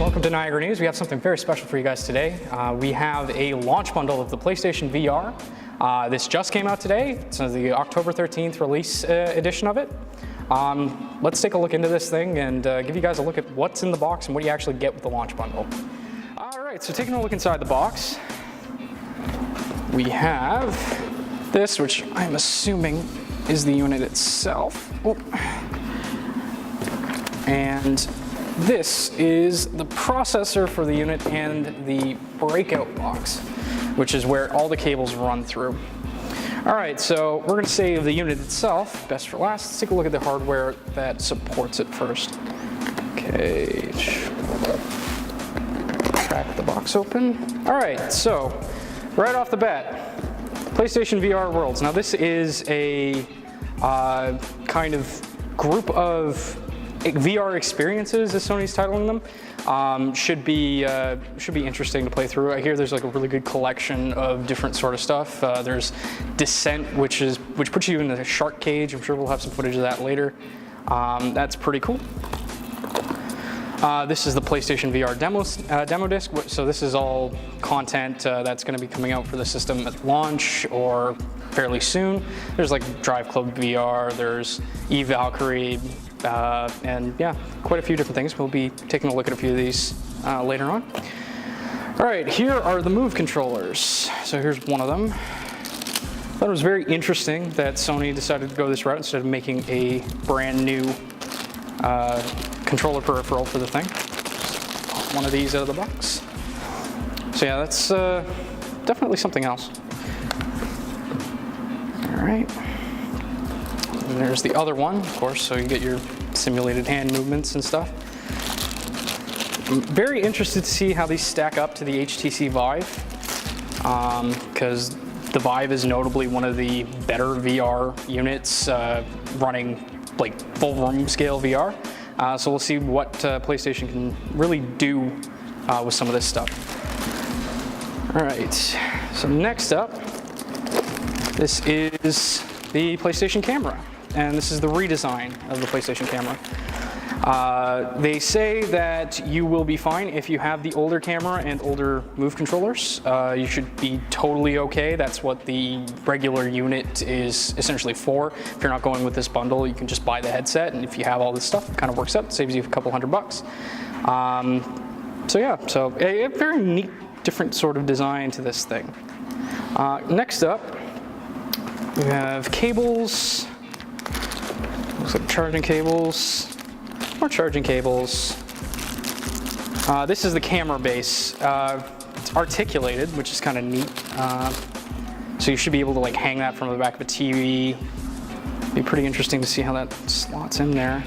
Welcome to Niagara News. We have something very special for you guys today. We have a launch bundle of the PlayStation VR. This just came out today. It's the October 13th release edition of it. Let's take a look into this thing and give you guys a look at what's in the box and what you actually get with the launch bundle. All right, so taking a look inside the box, we have this, which I'm assuming is the unit itself. Oh. And this is the processor for the unit and the breakout box, which is where all the cables run through. All right, so we're going to save the unit itself, best for last. Let's take a look at the hardware that supports it first. Okay, crack the box open. All right, so right off the bat, PlayStation VR Worlds. Now this is a kind of group of VR experiences, as Sony's titling them. Should be interesting to play through. I hear there's like a really good collection of different sort of stuff. There's Descent, which puts you in a shark cage. I'm sure we'll have some footage of that later. That's pretty cool. This is the PlayStation VR demo disc. So this is all content that's going to be coming out for the system at launch or fairly soon. There's like Drive Club VR, there's eValkyrie, and yeah, quite a few different things. We'll be taking a look at a few of these later on. All right, here are the Move controllers. So here's one of them. I thought it was very interesting that Sony decided to go this route instead of making a brand new controller peripheral for the thing. Just pop one of these out of the box. So yeah, that's definitely something else. All right. And there's the other one, of course, so you get your simulated hand movements and stuff. I'm very interested to see how these stack up to the HTC Vive, because the Vive is notably one of the better VR units running like full room scale VR. So we'll see what PlayStation can really do with some of this stuff. All right, so next up, this is the PlayStation camera. And this is the redesign of the PlayStation camera. They say that you will be fine if you have the older camera and older Move controllers. You should be totally okay. That's what the regular unit is essentially for. If you're not going with this bundle, you can just buy the headset, and if you have all this stuff, it kind of works out. It saves you a couple $100. So yeah, so a very neat, different sort of design to this thing. Next up, we have cables. Looks like charging cables, more charging cables. This is the camera base. It's articulated, which is kind of neat. So you should be able to like hang that from the back of a TV. Be pretty interesting to see how that slots in there.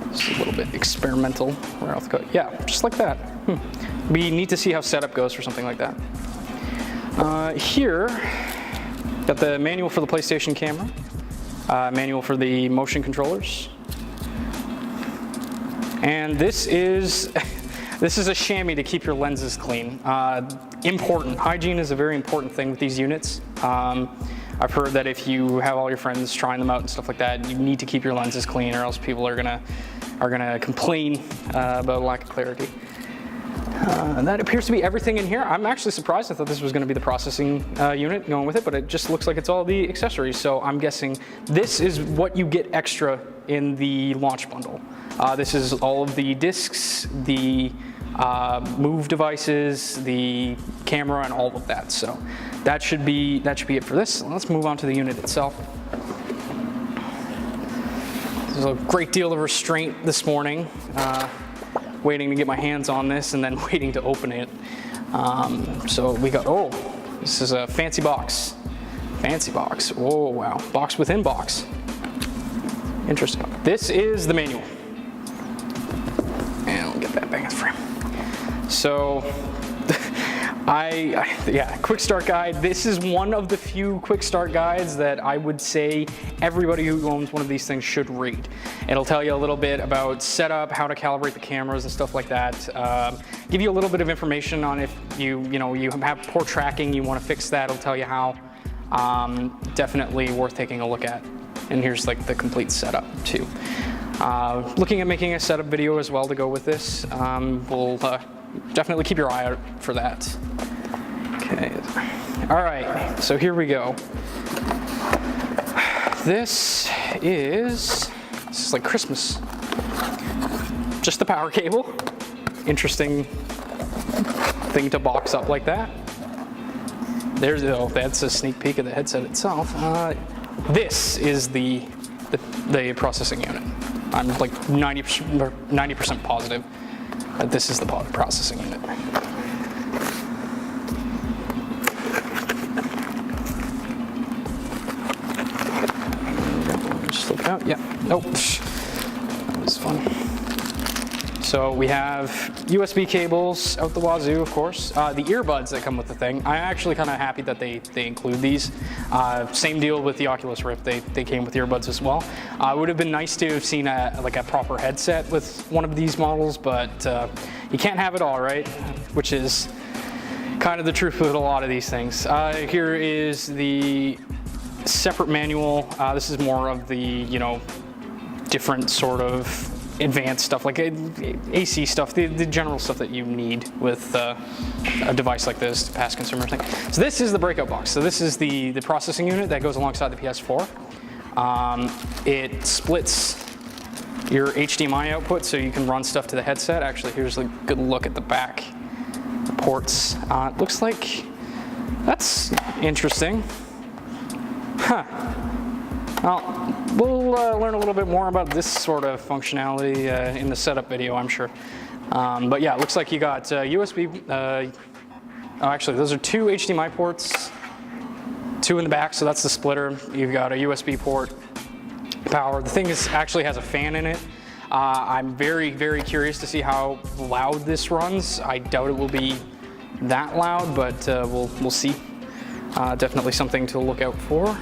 It's a little bit experimental. Where else go? Yeah, just like that. Be neat to see how setup goes for something like that. Here, got the manual for the PlayStation camera. Manual for the motion controllers. And this is a chamois to keep your lenses clean. Important. Hygiene is a very important thing with these units. I've heard that if you have all your friends trying them out and stuff like that, you need to keep your lenses clean, or else people are gonna complain about lack of clarity. And that appears to be everything in here. I'm actually surprised. I thought this was going to be the processing unit going with it, but it just looks like it's all the accessories. So I'm guessing this is what you get extra in the launch bundle. This is all of the discs, the Move devices, the camera, and all of that. So that should be it for this. Let's move on to the unit itself. There's a great deal of restraint this morning. Waiting to get my hands on this and then waiting to open it. So we got, oh, this is a fancy box. Fancy box. Oh, wow. Box within box. Interesting. This is the manual. And we'll get that back in the frame. So, yeah, quick start guide. This is one of the few quick start guides that I would say everybody who owns one of these things should read. It'll tell you a little bit about setup, how to calibrate the cameras and stuff like that. Give you a little bit of information on if you have poor tracking, you want to fix that. It'll tell you how. Definitely worth taking a look at. And here's like the complete setup too. Looking at making a setup video as well to go with this. We'll definitely keep your eye out for that. Okay. All right, so here we go. This is like Christmas. Just the power cable. Interesting thing to box up like that. That's a sneak peek of the headset itself. This is the processing unit. I'm like 90% positive that this is the processing unit. Just look out. Yeah. Oh, that was fun. So we have USB cables out the wazoo, of course. The earbuds that come with the thing, I'm actually kind of happy that they include these. Same deal with the Oculus Rift, they came with earbuds as well. It would have been nice to have seen like a proper headset with one of these models, but you can't have it all, right? Which is kind of the truth with a lot of these things. Here is the separate manual. This is more of the, different sort of advanced stuff, like AC stuff, the general stuff that you need with a device like this to pass consumer thing. So this is the breakout box. So this is the processing unit that goes alongside the PS4. It splits your HDMI output so you can run stuff to the headset. Actually, here's a good look at the back ports. It looks like that's interesting. Huh. Well, we'll learn a little bit more about this sort of functionality in the setup video, I'm sure. But yeah, it looks like you got USB. Actually, those are two HDMI ports, two in the back, so that's the splitter. You've got a USB port, power. The thing actually has a fan in it. I'm very, very curious to see how loud this runs. I doubt it will be that loud, but we'll see. Definitely something to look out for.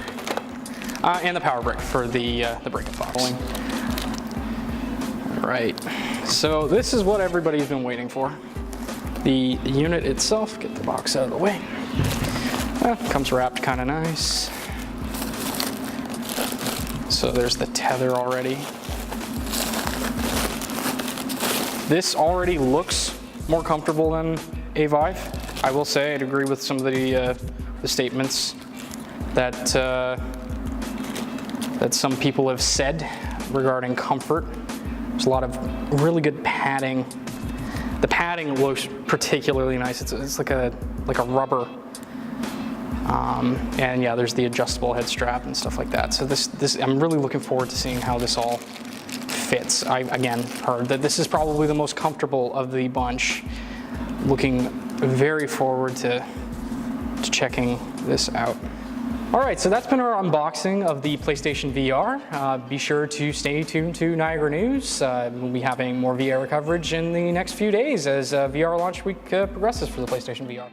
And the power brick for the breakout box. All right, so this is what everybody's been waiting for. The unit itself, get the box out of the way. Comes wrapped kind of nice. So there's the tether already. This already looks more comfortable than a Vive. I will say I'd agree with some of the statements that some people have said regarding comfort. There's a lot of really good padding. The padding looks particularly nice. It's like a rubber. And yeah, there's the adjustable head strap and stuff like that. So this I'm really looking forward to seeing how this all fits. I again heard that this is probably the most comfortable of the bunch. Looking very forward to checking this out. All right, so that's been our unboxing of the PlayStation VR. Be sure to stay tuned to Niagara News. We'll be having more VR coverage in the next few days as VR launch week progresses for the PlayStation VR.